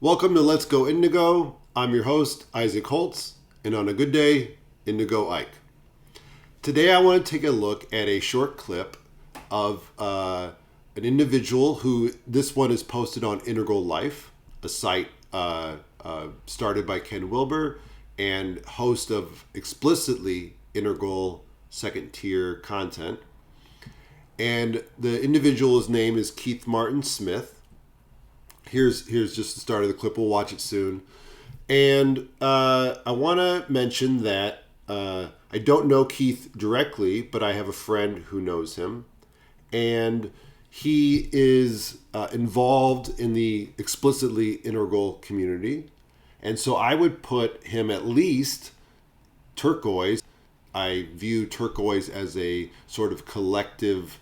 Welcome to Let's Go Indigo. I'm your host, Isaac Holtz, and on a good day, Indigo Ike. Today I want to take a look at a short clip of an individual who, this one is posted on Integral Life, a site started by Ken Wilber and host of explicitly integral second tier content. And the individual's name is Keith Martin Smith. Here's just the start of the clip. We'll watch it soon. And I want to mention that I don't know Keith directly, but I have a friend who knows him. And he is involved in the explicitly integral community. And so I would put him at least turquoise. I view turquoise as a sort of collective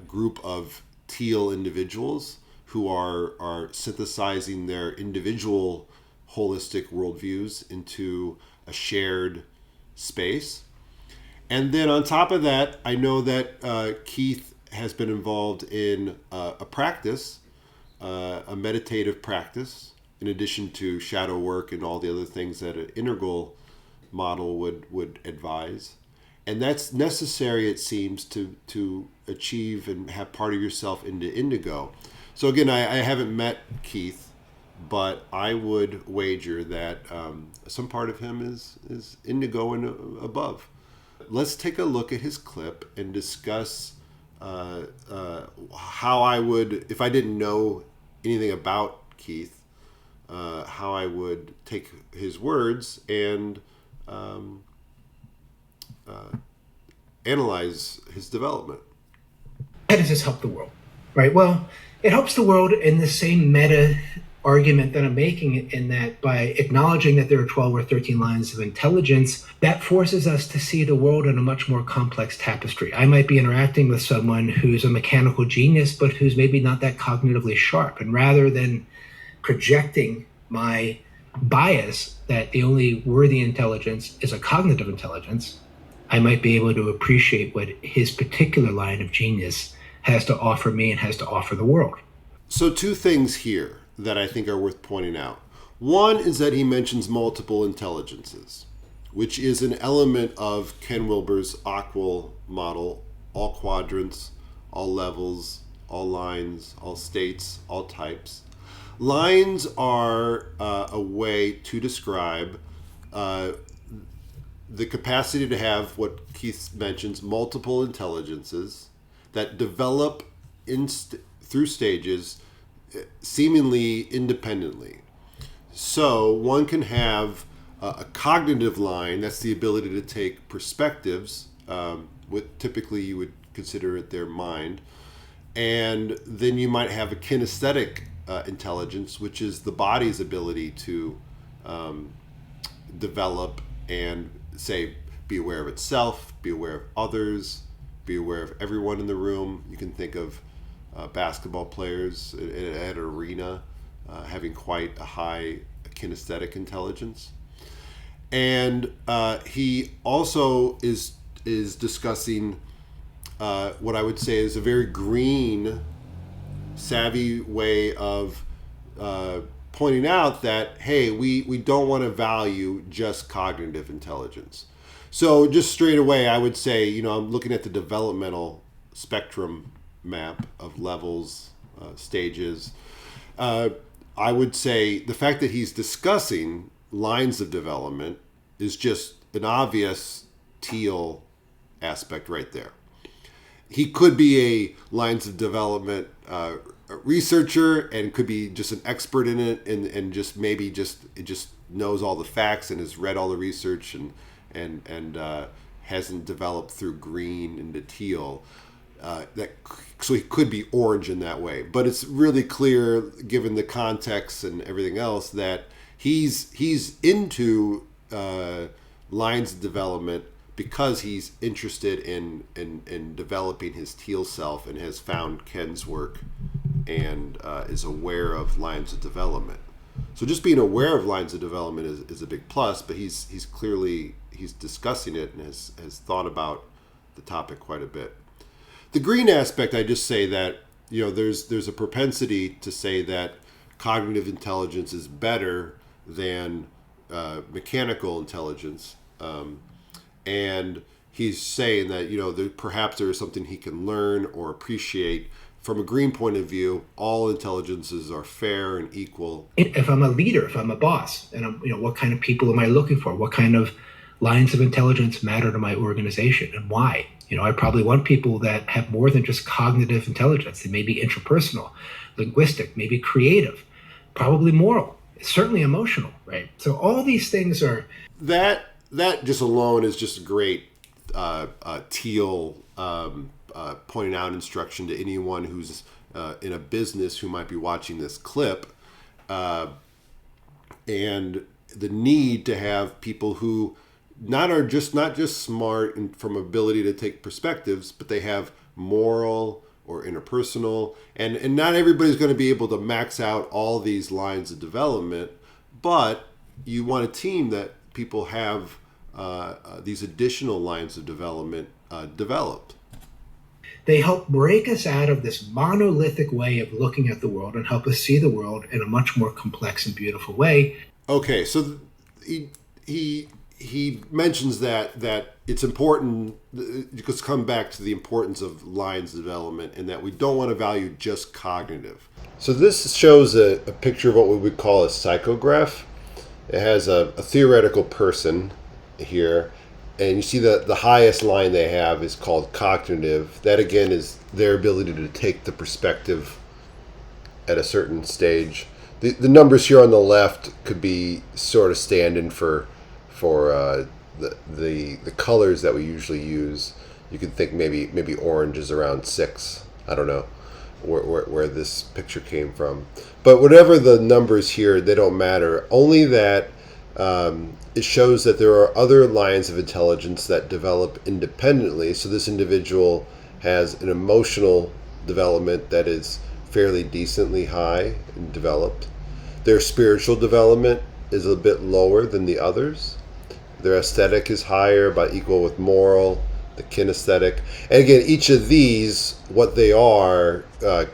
group of teal individuals who are synthesizing their individual holistic worldviews into a shared space. And then on top of that, I know that Keith has been involved in a practice, a meditative practice, in addition to shadow work and all the other things that an integral model would advise. And that's necessary, it seems, to achieve and have part of yourself into indigo. So again, I haven't met Keith, but I would wager that some part of him is indigo and above. Let's take a look at his clip and discuss how I would, if I didn't know anything about Keith, how I would take his words and analyze his development. How does this help the world? Right? Well, it helps the world in the same meta argument that I'm making, in that by acknowledging that there are 12 or 13 lines of intelligence, that forces us to see the world in a much more complex tapestry. I might be interacting with someone who's a mechanical genius, but who's maybe not that cognitively sharp. And rather than projecting my bias that the only worthy intelligence is a cognitive intelligence, I might be able to appreciate what his particular line of genius has to offer me and has to offer the world. So two things here that I think are worth pointing out. One is that he mentions multiple intelligences, which is an element of Ken Wilber's AQUIL model: all quadrants, all levels, all lines, all states, all types. Lines are a way to describe the capacity to have what Keith mentions, multiple intelligences that develop through stages seemingly independently. So one can have a cognitive line, that's the ability to take perspectives, what typically you would consider it their mind, and then you might have a kinesthetic intelligence, which is the body's ability to develop and say, be aware of itself, be aware of others, be aware of everyone in the room. You can think of basketball players at an arena having quite a high kinesthetic intelligence. And he also is discussing what I would say is a very green, savvy way of pointing out that, hey, we don't want to value just cognitive intelligence. So just straight away, I would say, I'm looking at the developmental spectrum map of levels, stages. I would say the fact that he's discussing lines of development is just an obvious Teal aspect right there. He could be a lines of development researcher and could be just an expert in it, and just maybe just knows all the facts and has read all the research and hasn't developed through green into teal. So he could be orange in that way, but it's really clear, given the context and everything else, that he's into lines of development because he's interested in developing his teal self and has found Ken's work and is aware of lines of development. So just being aware of lines of development is a big plus, but he's clearly discussing it and has thought about the topic quite a bit. The green aspect, I just say that there's a propensity to say that cognitive intelligence is better than mechanical intelligence. And he's saying that, perhaps there is something he can learn or appreciate. From a green point of view, all intelligences are fair and equal. If I'm a leader, if I'm a boss, and what kind of people am I looking for? What kind of lines of intelligence matter to my organization, and why? I probably want people that have more than just cognitive intelligence. They may be interpersonal, linguistic, maybe creative, probably moral, certainly emotional, right? So all these things are... That just alone is just a great Teal pointing out instruction to anyone who's in a business who might be watching this clip, and the need to have people who not just smart and from ability to take perspectives, but they have moral or interpersonal, and not everybody's going to be able to max out all these lines of development, but you want a team that people have these additional lines of development developed. They help break us out of this monolithic way of looking at the world and help us see the world in a much more complex and beautiful way. Okay, so he mentions that it's important, because come back to the importance of lines development, and that we don't want to value just cognitive. So this shows a picture of what we would call a psychograph. It has a theoretical person here, and you see that the highest line they have is called cognitive. That again is their ability to take the perspective at a certain stage. The numbers here on the left could be sort of stand-in for the colors that we usually use. You could think maybe orange is around 6. I don't know where this picture came from, but whatever the numbers here, they don't matter. Only that it shows that there are other lines of intelligence that develop independently. So this individual has an emotional development that is fairly decently high and developed. Their spiritual development is a bit lower than the others. Their aesthetic is higher, about equal with moral, the kinesthetic. And again, each of these, what they are,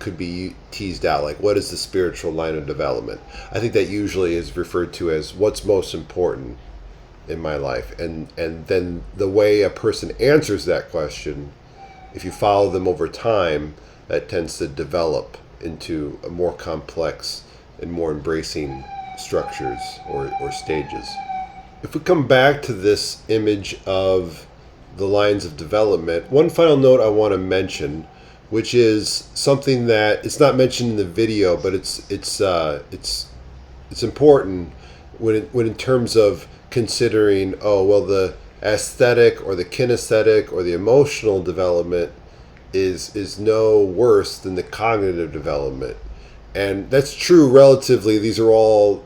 could be teased out. Like, what is the spiritual line of development? I think that usually is referred to as what's most important in my life. And then the way a person answers that question, if you follow them over time, that tends to develop into a more complex and more embracing structures or stages. If we come back to this image of the lines of development, one final note I want to mention, which is something that it's not mentioned in the video, but it's important when in terms of considering, the aesthetic or the kinesthetic or the emotional development is no worse than the cognitive development. And that's true relatively. These are all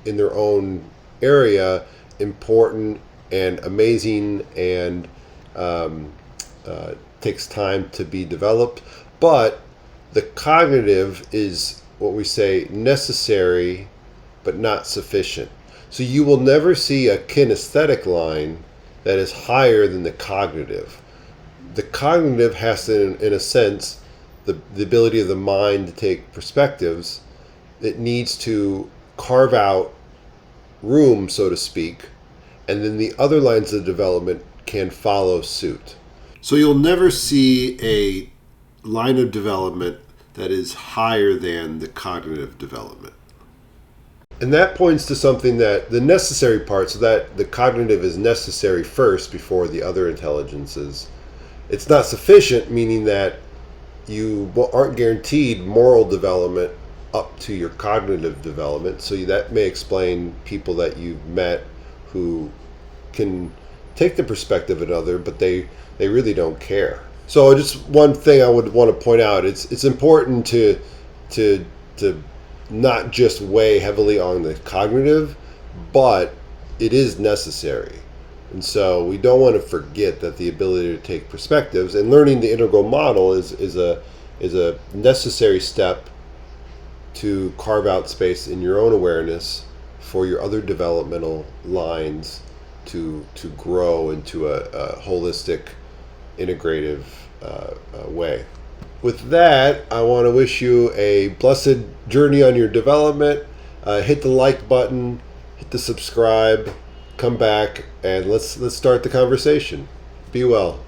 in their own area important and amazing, and takes time to be developed. But the cognitive is what we say necessary but not sufficient. So you will never see a kinesthetic line that is higher than the cognitive. The cognitive has to, in a sense, the ability of the mind to take perspectives, it needs to carve out room, so to speak, and then the other lines of development can follow suit. So you'll never see a line of development that is higher than the cognitive development. And that points to something that the necessary part, so that the cognitive is necessary first before the other intelligences. It's not sufficient, meaning that you aren't guaranteed moral development up to your cognitive development. So that may explain people that you've met who can take the perspective of another, but they really don't care. So just one thing I would want to point out, it's important to not just weigh heavily on the cognitive, but it is necessary. And so we don't want to forget that the ability to take perspectives and learning the integral model is a necessary step to carve out space in your own awareness for your other developmental lines to grow into a holistic, integrative way. with that, I want to wish you a blessed journey on your development. Hit the like button, hit the subscribe, come back, and let's start the conversation. Be well.